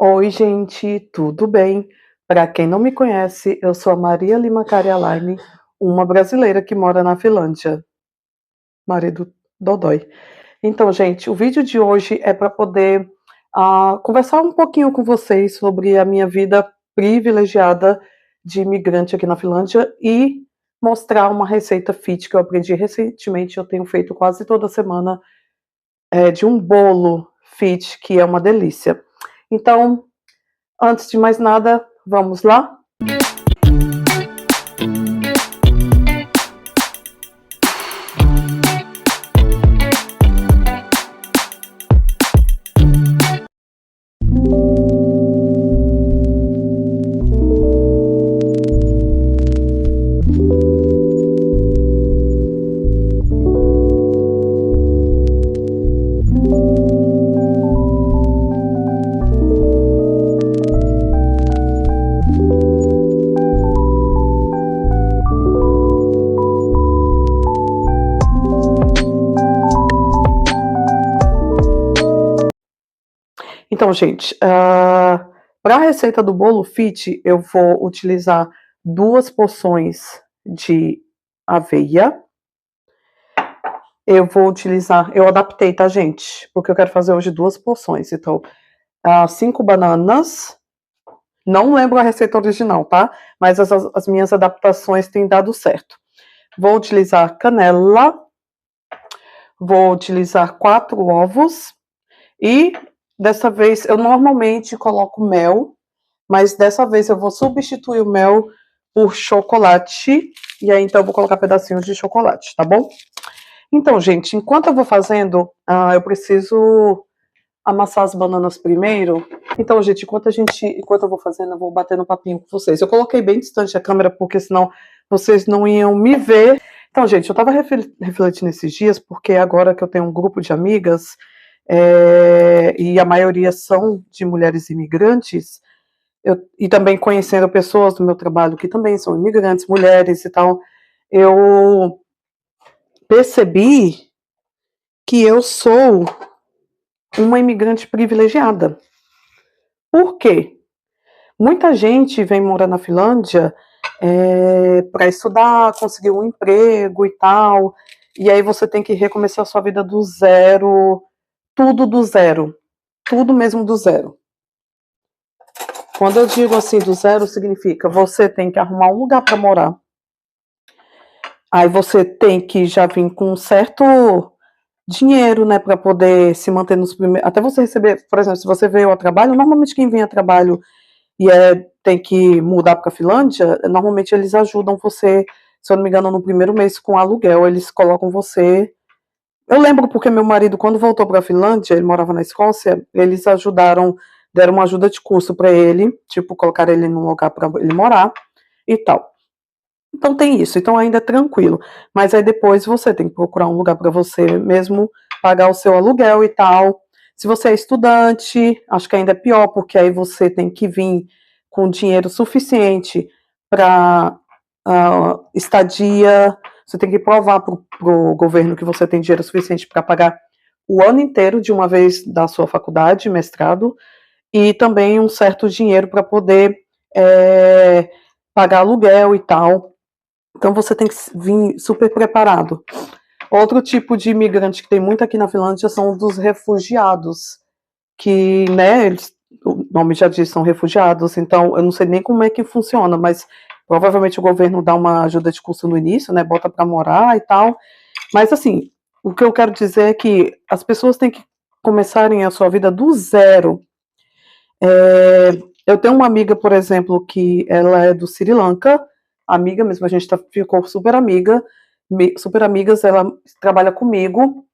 Oi, gente, tudo bem? Para quem não me conhece, eu sou a Maria Lima Carialaine, uma brasileira que mora na Finlândia, marido Dodói. Então, gente, o vídeo de hoje é para poder conversar um pouquinho com vocês sobre a minha vida privilegiada de imigrante aqui na Finlândia e mostrar uma receita fit que eu aprendi recentemente. Eu tenho feito quase toda semana, de um bolo fit que é uma delícia. Então, antes de mais nada, vamos lá? Então, gente, para a receita do bolo fit, eu vou utilizar 2 porções de aveia. Eu adaptei, tá, gente? Porque eu quero fazer hoje 2 porções. Então, 5 bananas. Não lembro a receita original, tá? Mas as minhas adaptações têm dado certo. Vou utilizar canela. Vou utilizar 4 ovos. E dessa vez eu normalmente coloco mel, mas dessa vez eu vou substituir o mel por chocolate. E aí então eu vou colocar pedacinhos de chocolate, tá bom? Então, gente, enquanto eu vou fazendo, eu preciso amassar as bananas primeiro. Então, gente, enquanto eu vou fazendo, eu vou bater no papinho com vocês. Eu coloquei bem distante a câmera, porque senão vocês não iam me ver. Então, gente, eu tava refletindo esses dias, porque agora que eu tenho um grupo de amigas, e a maioria são de mulheres imigrantes, e também conhecendo pessoas do meu trabalho que também são imigrantes, mulheres e tal, eu percebi que eu sou uma imigrante privilegiada. Por quê? Muita gente vem morar na Finlândia para estudar, conseguir um emprego e tal, e aí você tem que recomeçar a sua vida do zero, tudo do zero, tudo mesmo do zero. Quando eu digo assim do zero, significa você tem que arrumar um lugar para morar. Aí você tem que já vir com um certo dinheiro, né, para poder se manter nos primeiros. Até você receber, por exemplo, se você veio ao trabalho, normalmente quem vem a trabalho e tem que mudar para a Finlândia, normalmente eles ajudam você, se eu não me engano, no primeiro mês com aluguel, eles colocam você. Eu lembro porque meu marido, quando voltou para a Finlândia, ele morava na Escócia, eles deram uma ajuda de custo para ele, tipo, colocaram ele num lugar para ele morar e tal. Então tem isso, então ainda é tranquilo. Mas aí depois você tem que procurar um lugar para você mesmo pagar o seu aluguel e tal. Se você é estudante, acho que ainda é pior, porque aí você tem que vir com dinheiro suficiente para estadia. Você tem que provar para o governo que você tem dinheiro suficiente para pagar o ano inteiro de uma vez da sua faculdade, mestrado, e também um certo dinheiro para poder pagar aluguel e tal. Então você tem que vir super preparado. Outro tipo de imigrante que tem muito aqui na Finlândia são dos refugiados, que, né, o nome já diz, são refugiados, então eu não sei nem como é que funciona, mas provavelmente o governo dá uma ajuda de custo no início, né, bota para morar e tal, mas assim, o que eu quero dizer é que as pessoas têm que começarem a sua vida do zero. Eu tenho uma amiga, por exemplo, que ela é do Sri Lanka, amiga mesmo, a gente ficou super super amigas, ela trabalha comigo.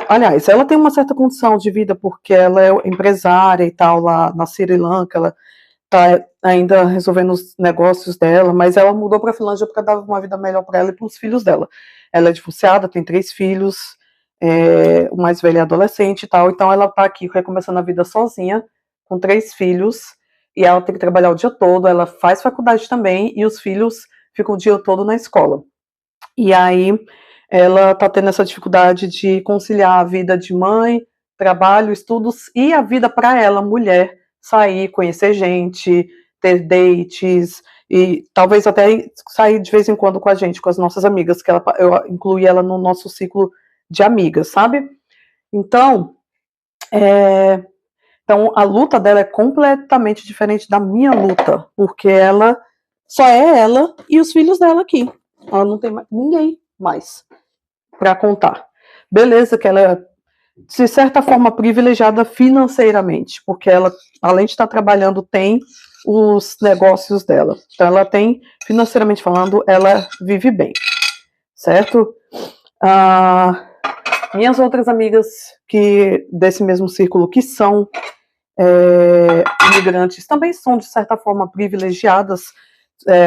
Aliás, ela tem uma certa condição de vida porque ela é empresária e tal lá na Sri Lanka, ela está ainda resolvendo os negócios dela, mas ela mudou para a Finlândia porque dava uma vida melhor para ela e para os filhos dela. Ela é divorciada, tem 3 filhos, o mais velho é adolescente e tal, então ela está aqui recomeçando a vida sozinha, com 3 filhos, e ela tem que trabalhar o dia todo, ela faz faculdade também, e os filhos ficam o dia todo na escola. E aí ela está tendo essa dificuldade de conciliar a vida de mãe trabalho, estudos e a vida para ela, mulher, sair, conhecer gente, ter dates e talvez até sair de vez em quando com a gente, com as nossas amigas, que eu incluí ela no nosso ciclo de amigas, sabe? Então, então a luta dela é completamente diferente da minha luta, porque ela só é ela e os filhos dela aqui. Ela não tem ninguém mais para contar. Beleza, que ela é, de certa forma, privilegiada financeiramente, porque ela, além de estar trabalhando, tem os negócios dela. Então, ela tem, financeiramente falando, ela vive bem, certo? Minhas outras amigas que desse mesmo círculo, que são imigrantes, também são, de certa forma, privilegiadas,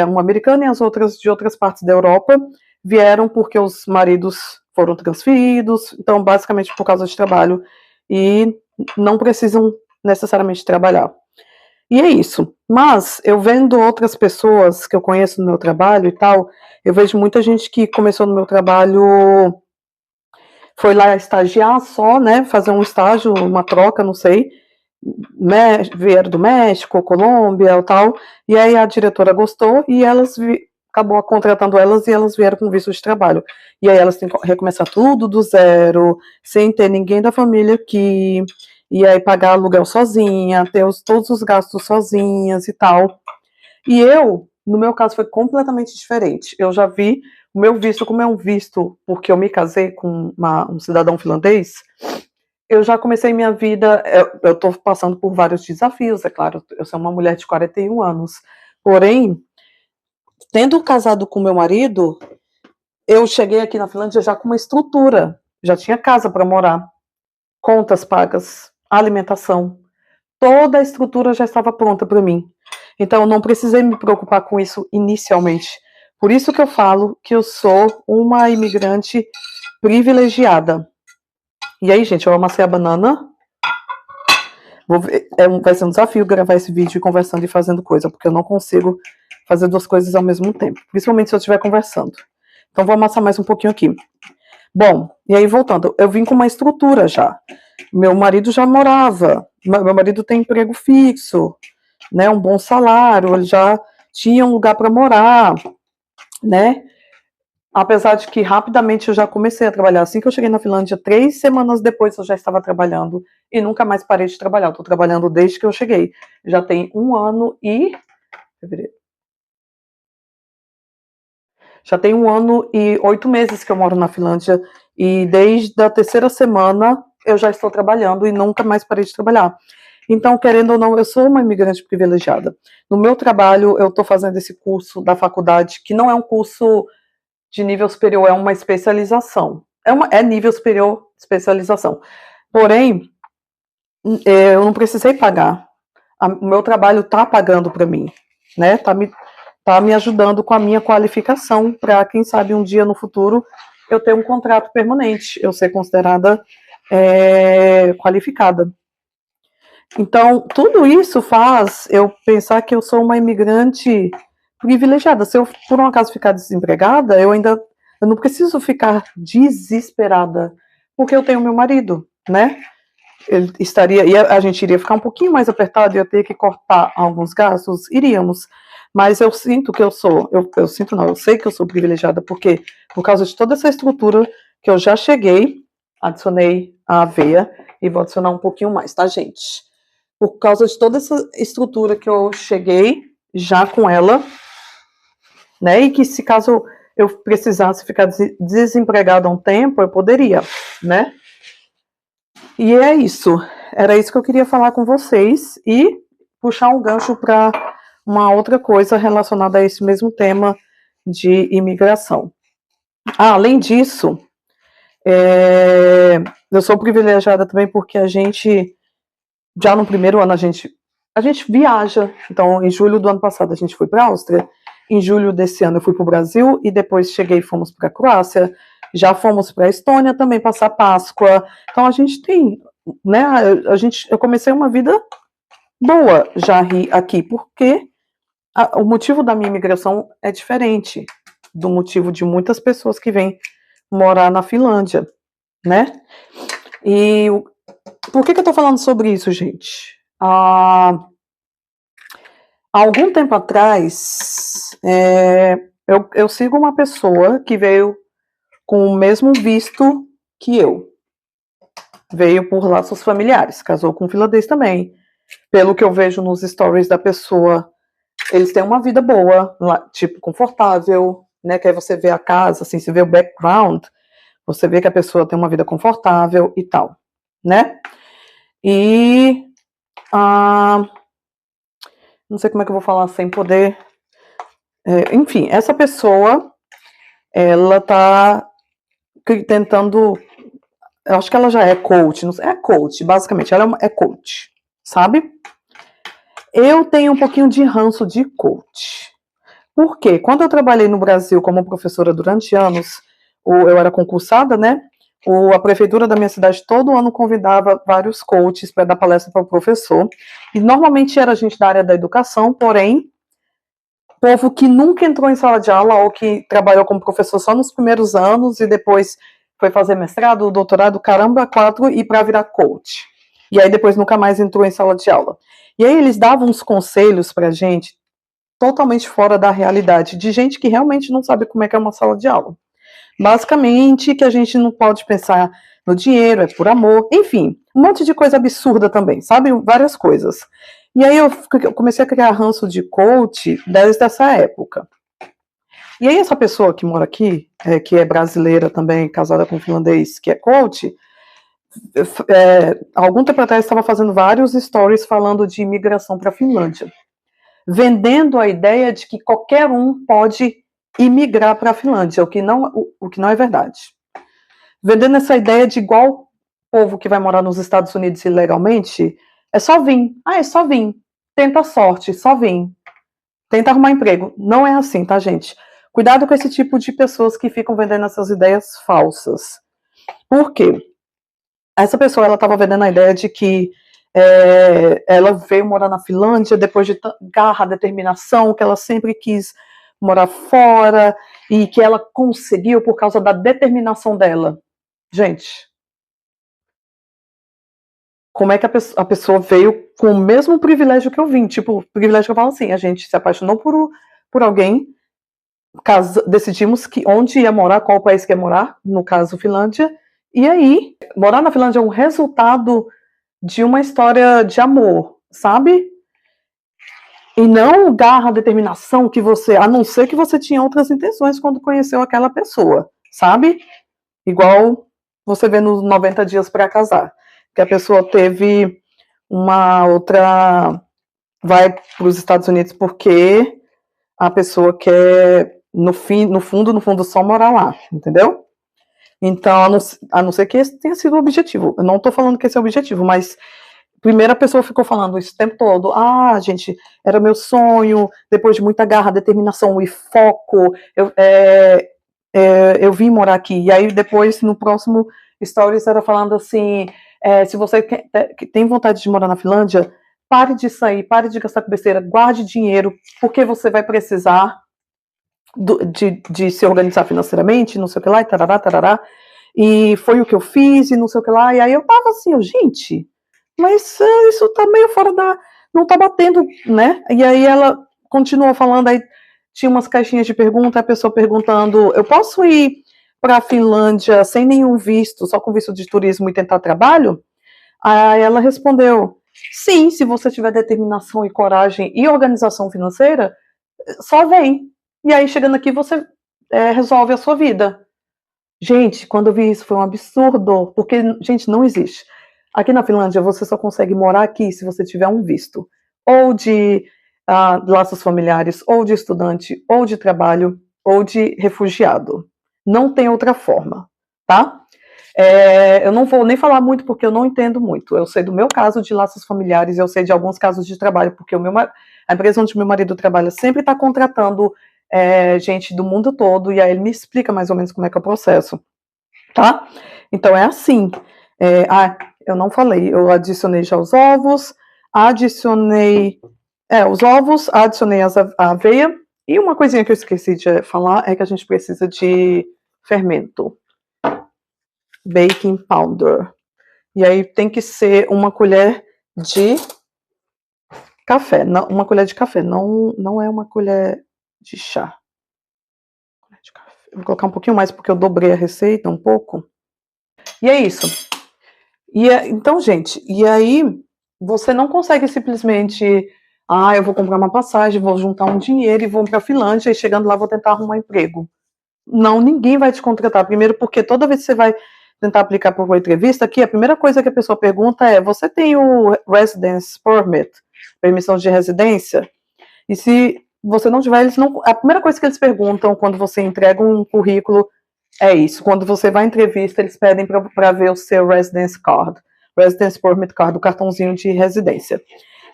uma americana e as outras de outras partes da Europa, vieram porque os maridos foram transferidos, então basicamente por causa de trabalho, e não precisam necessariamente trabalhar. E é isso. Mas eu vendo outras pessoas que eu conheço no meu trabalho e tal, eu vejo muita gente que começou no meu trabalho, foi lá estagiar só, né, fazer um estágio, uma troca, não sei, vieram do México, Colômbia e tal, e aí a diretora gostou e acabou contratando elas e elas vieram com visto de trabalho. E aí elas têm que recomeçar tudo do zero, sem ter ninguém da família aqui, e aí pagar aluguel sozinha, ter todos os gastos sozinhas e tal. E eu, no meu caso, foi completamente diferente. Eu já vi o meu visto, como é um visto, porque eu me casei com um cidadão finlandês, eu já comecei minha vida, eu estou passando por vários desafios, é claro, eu sou uma mulher de 41 anos, porém, tendo casado com meu marido, eu cheguei aqui na Finlândia já com uma estrutura, já tinha casa para morar, contas pagas, alimentação, toda a estrutura já estava pronta para mim. Então, eu não precisei me preocupar com isso inicialmente. Por isso que eu falo que eu sou uma imigrante privilegiada. E aí, gente, eu amassei a banana. Vai ser um desafio gravar esse vídeo conversando e fazendo coisa, porque eu não consigo fazer duas coisas ao mesmo tempo, principalmente se eu estiver conversando. Então, vou amassar mais um pouquinho aqui. Bom, e aí voltando, eu vim com uma estrutura já. Meu marido já morava, meu marido tem emprego fixo, né, um bom salário, ele já tinha um lugar para morar, né? Apesar de que rapidamente eu já comecei a trabalhar. Assim que eu cheguei na Finlândia, 3 semanas depois eu já estava trabalhando e nunca mais parei de trabalhar. Estou trabalhando desde que eu cheguei. Já tem 1 ano e... Já tem 1 ano e 8 meses que eu moro na Finlândia e desde a 3ª semana eu já estou trabalhando e nunca mais parei de trabalhar. Então, querendo ou não, eu sou uma imigrante privilegiada. No meu trabalho, eu estou fazendo esse curso da faculdade, que não é um curso de nível superior, é uma especialização. É nível superior especialização. Porém, eu não precisei pagar. O meu trabalho está pagando para mim, né? Tá me ajudando com a minha qualificação para, quem sabe, um dia no futuro eu ter um contrato permanente, eu ser considerada qualificada. Então, tudo isso faz eu pensar que eu sou uma imigrante privilegiada. Se eu, por um acaso, ficar desempregada, eu não preciso ficar desesperada, porque eu tenho meu marido, né? Ele estaria, e a gente iria ficar um pouquinho mais apertado, ia ter que cortar alguns gastos, iríamos. Mas eu sinto que eu sinto não, eu sei que eu sou privilegiada, porque por causa de toda essa estrutura que eu já cheguei, adicionei a aveia e vou adicionar um pouquinho mais, tá, gente? Por causa de toda essa estrutura que eu cheguei já com ela, né? E que se caso eu precisasse ficar desempregada um tempo, eu poderia, né? E é isso. Era isso que eu queria falar com vocês e puxar um gancho para uma outra coisa relacionada a esse mesmo tema de imigração. Além disso, eu sou privilegiada também porque a gente, já no primeiro ano, a gente viaja. Então, em julho do ano passado, a gente foi para a Áustria. Em julho desse ano, eu fui para o Brasil e depois cheguei e fomos para a Croácia. Já fomos para a Estônia também passar Páscoa. Então, a gente tem, né? Eu comecei uma vida boa já aqui, porque o motivo da minha imigração é diferente do motivo de muitas pessoas que vêm morar na Finlândia, né? E Por que eu tô falando sobre isso, gente? Há algum tempo atrás, eu sigo uma pessoa que veio com o mesmo visto que eu. Veio por laços familiares, casou com um finlandês também. Pelo que eu vejo nos stories da pessoa, eles têm uma vida boa, tipo, confortável, né? Que aí você vê a casa, assim, você vê o background, você vê que a pessoa tem uma vida confortável e tal, né? E não sei como é que eu vou falar sem poder. Enfim, essa pessoa, ela tá tentando. Eu acho que ela já é coach, não sei, é coach, basicamente, ela é coach, sabe? Eu tenho um pouquinho de ranço de coach. Por quê? Quando eu trabalhei no Brasil como professora durante anos, eu era concursada, né? A prefeitura da minha cidade todo ano convidava vários coaches para dar palestra para o professor. E normalmente era gente da área da educação, porém, povo que nunca entrou em sala de aula ou que trabalhou como professor só nos primeiros anos e depois foi fazer mestrado, doutorado, caramba, 4 e para virar coach. E aí depois nunca mais entrou em sala de aula. E aí eles davam uns conselhos pra gente totalmente fora da realidade, de gente que realmente não sabe como é que é uma sala de aula. Basicamente, que a gente não pode pensar no dinheiro, é por amor, enfim, um monte de coisa absurda também, sabe? Várias coisas. E aí eu comecei a criar ranço de coach desde essa época. E aí essa pessoa que mora aqui, que é brasileira também, casada com um finlandês, que é coach, algum tempo atrás estava fazendo vários stories falando de imigração para a Finlândia, vendendo a ideia de que qualquer um pode imigrar para a Finlândia, o que não é verdade. Vendendo essa ideia de igual povo que vai morar nos Estados Unidos ilegalmente, é só vir. É só vir. Tenta a sorte, só vir. Tenta arrumar emprego. Não é assim, tá, gente? Cuidado com esse tipo de pessoas que ficam vendendo essas ideias falsas. Por quê? Essa pessoa, ela estava vendendo a ideia de que ela veio morar na Finlândia depois de garra, determinação, que ela sempre quis morar fora e que ela conseguiu por causa da determinação dela. Gente, como é que a pessoa veio com o mesmo privilégio que eu vim? Tipo, privilégio que eu falo assim, a gente se apaixonou por alguém, decidimos onde ia morar, qual país que ia morar, no caso Finlândia, e aí, morar na Finlândia é um resultado de uma história de amor, sabe? E não garra, determinação que você, a não ser que você tinha outras intenções quando conheceu aquela pessoa, sabe? Igual você vê nos 90 dias para casar, que a pessoa teve uma outra, vai para os Estados Unidos porque a pessoa quer, no fundo, só morar lá, entendeu? Então, a não ser que esse tenha sido o objetivo. Eu não estou falando que esse é o objetivo, mas primeiro a pessoa ficou falando isso o tempo todo. Gente, era meu sonho, depois de muita garra, determinação e foco, eu vim morar aqui. E aí depois, no próximo stories, era falando assim, se você tem vontade de morar na Finlândia, pare de sair, pare de gastar com besteira, guarde dinheiro, porque você vai precisar de se organizar financeiramente, não sei o que lá, e tarará, tarará. E foi o que eu fiz, e não sei o que lá. E aí eu tava assim, gente, mas isso tá meio fora da. Não tá batendo, né? E aí ela continuou falando, aí tinha umas caixinhas de pergunta, a pessoa perguntando: eu posso ir para a Finlândia sem nenhum visto, só com visto de turismo e tentar trabalho? Aí ela respondeu: sim, se você tiver determinação e coragem e organização financeira, só vem. E aí, chegando aqui, você resolve a sua vida. Gente, quando eu vi isso, foi um absurdo, porque, gente, não existe. Aqui na Finlândia, você só consegue morar aqui se você tiver um visto, ou de laços familiares, ou de estudante, ou de trabalho, ou de refugiado. Não tem outra forma, tá? Eu não vou nem falar muito porque eu não entendo muito. Eu sei do meu caso de laços familiares, eu sei de alguns casos de trabalho, porque a empresa onde meu marido trabalha sempre está contratando gente do mundo todo, e aí ele me explica mais ou menos como é que é o processo, tá? Então é assim. Eu não falei, eu adicionei já os ovos, adicionei os ovos, adicionei a aveia, e uma coisinha que eu esqueci de falar é que a gente precisa de fermento. Baking powder. E aí tem que ser uma colher de café, não, uma colher de café, não é uma colher de chá. Vou colocar um pouquinho mais porque eu dobrei a receita um pouco. E é isso. Então, gente, e aí você não consegue simplesmente, eu vou comprar uma passagem, vou juntar um dinheiro e vou para a Finlândia e chegando lá vou tentar arrumar um emprego. Não, ninguém vai te contratar. Primeiro porque toda vez que você vai tentar aplicar para uma entrevista aqui, a primeira coisa que a pessoa pergunta é: você tem o Residence Permit, permissão de residência? E se você não tiver, eles não. A primeira coisa que eles perguntam quando você entrega um currículo é isso. Quando você vai à entrevista, eles pedem para ver o seu Residence Card, Residence Permit Card, o cartãozinho de residência.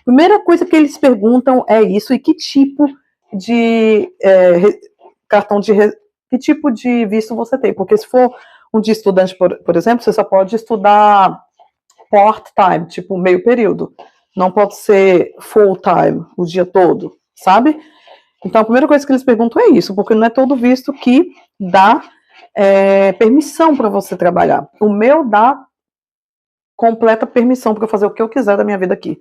Primeira coisa que eles perguntam é isso, e que tipo de cartão de que tipo de visto você tem, porque se for um de estudante, por exemplo, você só pode estudar part-time, tipo meio período, não pode ser full-time, o dia todo, sabe? Então a primeira coisa que eles perguntam é isso, porque não é todo visto que dá permissão para você trabalhar. O meu dá completa permissão para eu fazer o que eu quiser da minha vida aqui.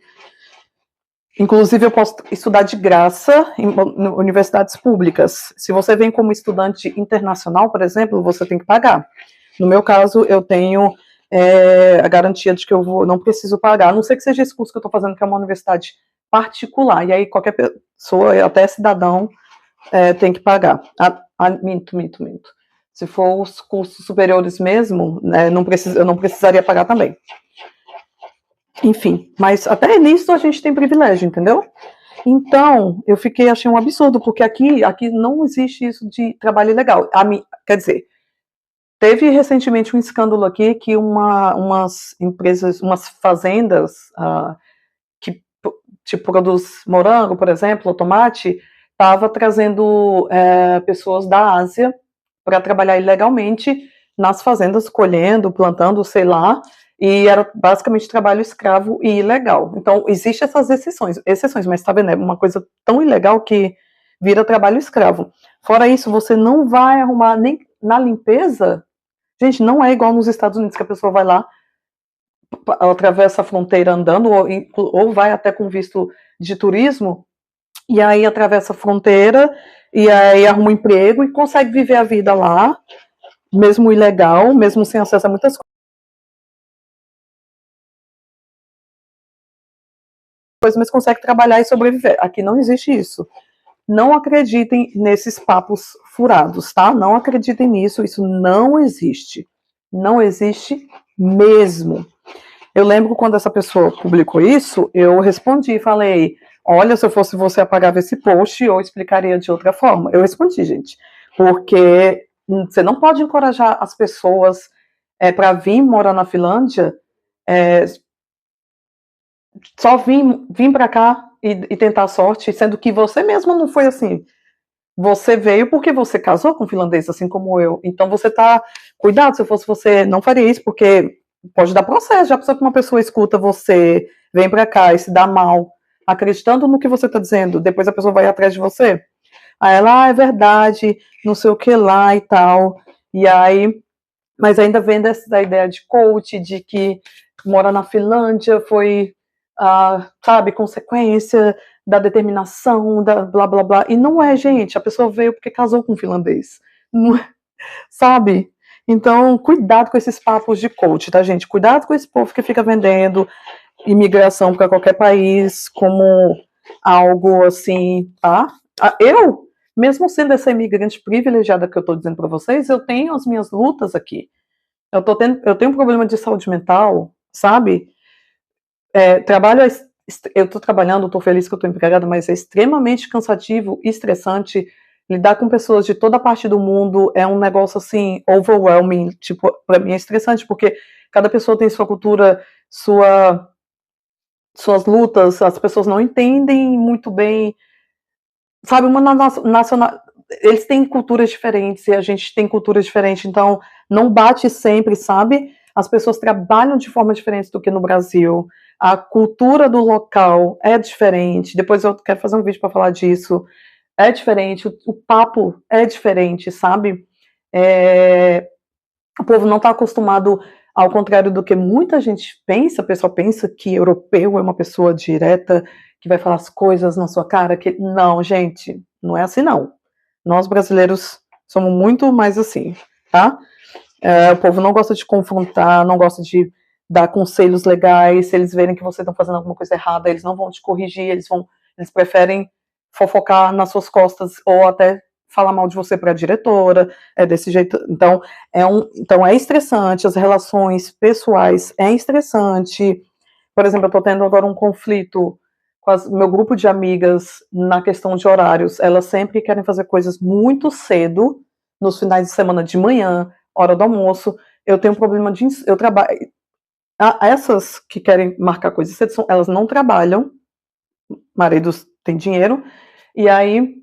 Inclusive, eu posso estudar de graça em universidades públicas. Se você vem como estudante internacional, por exemplo, você tem que pagar. No meu caso, eu tenho a garantia de que eu não preciso pagar, a não ser que seja esse curso que eu estou fazendo, que é uma universidade particular. E aí, qualquer pessoa, até cidadão, tem que pagar. Minto. Se for os cursos superiores mesmo, né, eu não precisaria pagar também. Enfim, mas até nisso a gente tem privilégio, entendeu? Então, achei um absurdo, porque aqui não existe isso de trabalho ilegal. Quer dizer, teve recentemente um escândalo aqui que umas empresas, umas fazendas que produz morango, por exemplo, ou tomate, estava trazendo pessoas da Ásia para trabalhar ilegalmente nas fazendas, colhendo, plantando, sei lá, e era basicamente trabalho escravo e ilegal. Então, existem essas exceções, mas tá vendo, é uma coisa tão ilegal que vira trabalho escravo. Fora isso, você não vai arrumar nem na limpeza. Gente, não é igual nos Estados Unidos, que a pessoa vai lá, atravessa a fronteira andando, ou vai até com visto de turismo, e aí atravessa a fronteira, e aí arruma um emprego e consegue viver a vida lá, mesmo ilegal, mesmo sem acesso a muitas coisas, mas consegue trabalhar e sobreviver. Aqui não existe isso. Não acreditem nesses papos furados, tá? Não acreditem nisso, isso não existe. Não existe mesmo. Eu lembro quando essa pessoa publicou isso, eu respondi, falei: olha, se eu fosse você, apagava esse post ou explicaria de outra forma. Eu respondi, gente, porque você não pode encorajar as pessoas para vir morar na Finlândia, só vir para cá e tentar a sorte, sendo que você mesmo não foi assim. Você veio porque você casou com um finlandês, assim como eu. Então você tá. Cuidado, se eu fosse você, não faria isso, porque pode dar processo. Já pensou que uma pessoa escuta você, vem pra cá e se dá mal, acreditando no que você tá dizendo, depois a pessoa vai atrás de você? Aí ela, é verdade, não sei o que lá e tal. E aí. Mas ainda vem dessa ideia de coach, de que mora na Finlândia foi, sabe, consequência da determinação, da blá blá blá. E não é, gente. A pessoa veio porque casou com um finlandês. Não é, sabe? Então, cuidado com esses papos de coach, tá, gente? Cuidado com esse povo que fica vendendo imigração para qualquer país como algo assim, tá? Eu, mesmo sendo essa imigrante privilegiada que eu tô dizendo para vocês, eu tenho as minhas lutas aqui. Eu tenho um problema de saúde mental, sabe? Eu estou trabalhando, estou feliz que eu estou empregada, mas é extremamente cansativo, estressante. Lidar com pessoas de toda parte do mundo é um negócio assim, overwhelming. Tipo, para mim é estressante, porque cada pessoa tem sua cultura, suas lutas, as pessoas não entendem muito bem, sabe, uma nacional. Eles têm culturas diferentes e a gente tem culturas diferentes, então não bate sempre, sabe? As pessoas trabalham de forma diferente do que no Brasil. A cultura do local é diferente. Depois eu quero fazer um vídeo para falar disso. É diferente, o papo é diferente, sabe? O povo não está acostumado Ao contrário do que muita gente pensa, o pessoal pensa que europeu é uma pessoa direta, que vai falar as coisas na sua cara, que não, gente, não é assim não. Nós brasileiros somos muito mais assim, tá? O povo não gosta de confrontar, não gosta de dar conselhos legais. Se eles verem que você está fazendo alguma coisa errada, eles não vão te corrigir, eles preferem fofocar nas suas costas ou até falar mal de você para a diretora. É desse jeito. Então é estressante. As relações pessoais é estressante. Por exemplo, eu estou tendo agora um conflito com meu grupo de amigas na questão de horários. Elas sempre querem fazer coisas muito cedo, nos finais de semana de manhã, hora do almoço. Eu tenho um problema de. Eu trabalho. Essas que querem marcar coisas cedo, elas não trabalham. Maridos têm dinheiro. E aí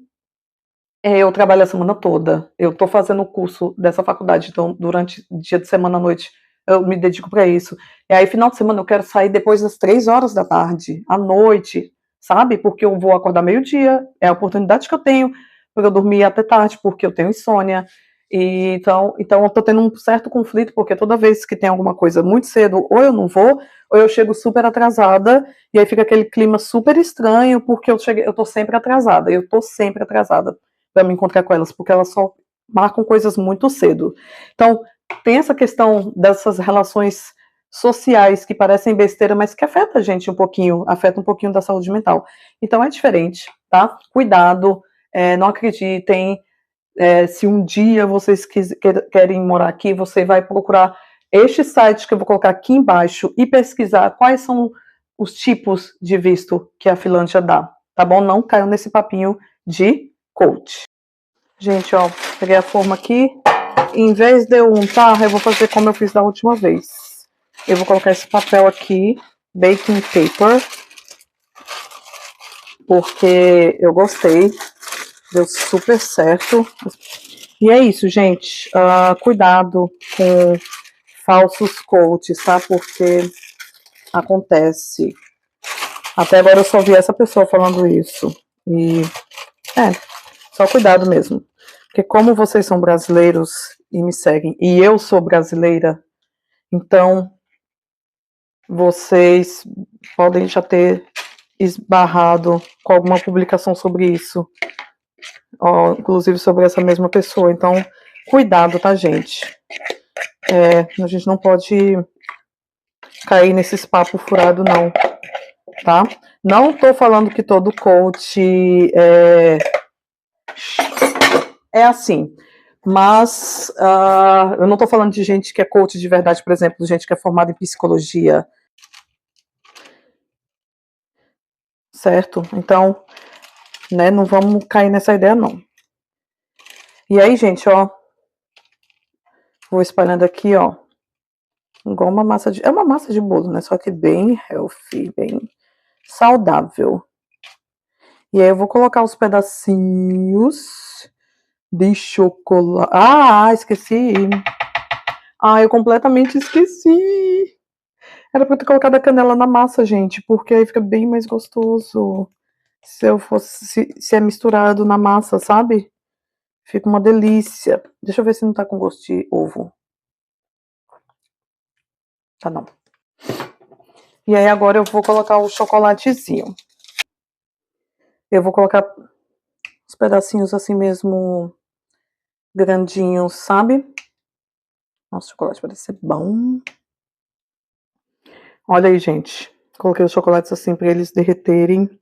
eu trabalho a semana toda. Eu estou fazendo o curso dessa faculdade, então durante dia de semana à noite eu me dedico para isso. E aí final de semana eu quero sair depois das 3 horas da tarde, à noite, sabe? Porque eu vou acordar meio-dia, é a oportunidade que eu tenho para eu dormir até tarde, porque eu tenho insônia. E então eu tô tendo um certo conflito, porque toda vez que tem alguma coisa muito cedo, ou eu não vou, ou eu chego super atrasada, e aí fica aquele clima super estranho, porque eu tô sempre atrasada, para me encontrar com elas, porque elas só marcam coisas muito cedo. Então, tem essa questão dessas relações sociais que parecem besteira, mas que afeta a gente um pouquinho, afeta um pouquinho da saúde mental. Então é diferente, tá? Cuidado, não acreditem. Se um dia vocês querem morar aqui, você vai procurar este site que eu vou colocar aqui embaixo e pesquisar quais são os tipos de visto que a Finlândia dá, tá bom? Não caiam nesse papinho de coach. Gente, ó, peguei a forma aqui. Em vez de eu untar, eu vou fazer como eu fiz da última vez. Eu vou colocar esse papel aqui, baking paper, porque eu gostei, deu super certo. E é isso, gente. Cuidado com falsos coaches, tá? Porque acontece. Até agora eu só vi essa pessoa falando isso. E só cuidado mesmo. Porque como vocês são brasileiros e me seguem, e eu sou brasileira, então vocês podem já ter esbarrado com alguma publicação sobre isso. Inclusive sobre essa mesma pessoa. Então, cuidado, tá, gente? A gente não pode cair nesses papos furados, não, tá? Não tô falando que todo coach é assim, mas eu não tô falando de gente que é coach de verdade, por exemplo, gente que é formada em psicologia, certo? Então, né, não vamos cair nessa ideia, não. E aí, gente, ó, vou espalhando aqui, ó, igual uma massa de... É uma massa de bolo, né? Só que bem healthy, bem saudável. E aí eu vou colocar os pedacinhos de chocolate. Esqueci. Eu completamente esqueci. Era pra eu ter colocado a canela na massa, gente, porque aí fica bem mais gostoso. Se é misturado na massa, sabe? Fica uma delícia. Deixa eu ver se não tá com gosto de ovo. Tá, não. E aí agora eu vou colocar o chocolatezinho. Eu vou colocar os pedacinhos assim mesmo, grandinhos, sabe? Nossa, o chocolate parece ser bom. Olha aí, gente. Coloquei os chocolates assim pra eles derreterem.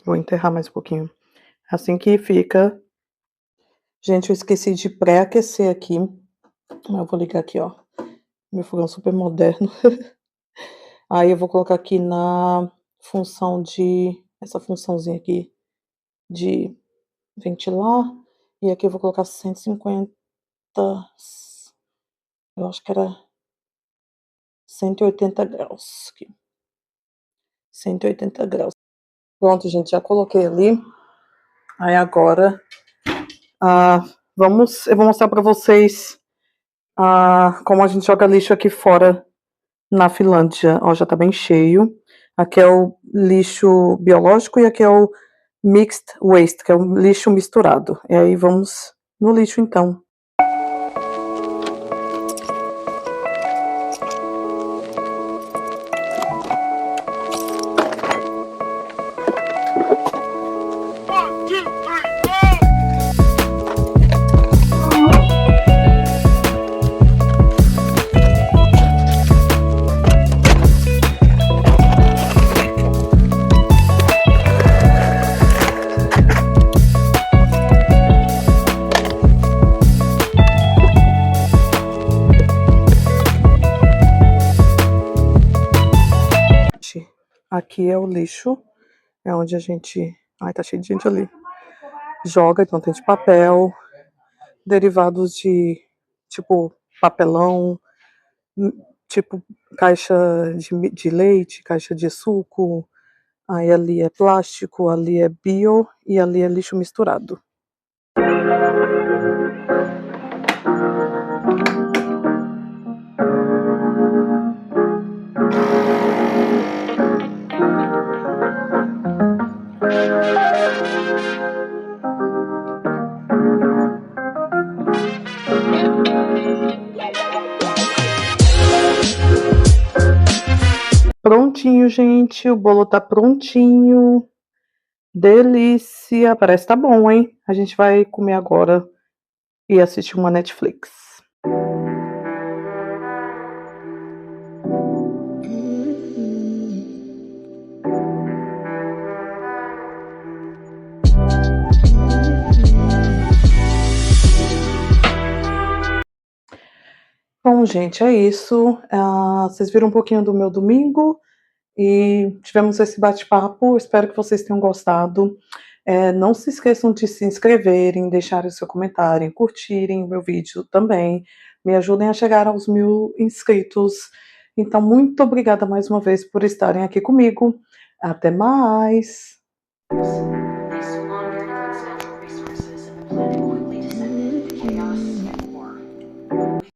Vou enterrar mais um pouquinho. Assim que fica. Gente, eu esqueci de pré-aquecer aqui. Eu vou ligar aqui, ó. Meu fogão super moderno. Aí eu vou colocar aqui na função de... Essa funçãozinha aqui de ventilar. E aqui eu vou colocar 150... Eu acho que era 180 graus. Aqui. 180 graus. Pronto, gente, já coloquei ali. Aí agora... eu vou mostrar pra vocês como a gente joga lixo aqui fora na Finlândia. Ó, já tá bem cheio. Aqui é o lixo biológico e aqui é o mixed waste, que é o lixo misturado. E aí vamos no lixo então. Aqui é o lixo, é onde a gente... Ai, tá cheio de gente ali. Joga, então tem de papel, derivados de, tipo, papelão, tipo, caixa de leite, caixa de suco. Aí ali é plástico, ali é bio e ali é lixo misturado. Prontinho, gente, o bolo tá prontinho. Delícia, parece tá bom, hein? A gente vai comer agora e assistir uma Netflix. Bom, gente, é isso. Vocês viram um pouquinho do meu domingo e tivemos esse bate-papo. Espero que vocês tenham gostado. Não se esqueçam de se inscreverem, deixarem o seu comentário, curtirem o meu vídeo também. Me ajudem a chegar aos 1000 inscritos. Então, muito obrigada mais uma vez por estarem aqui comigo. Até mais!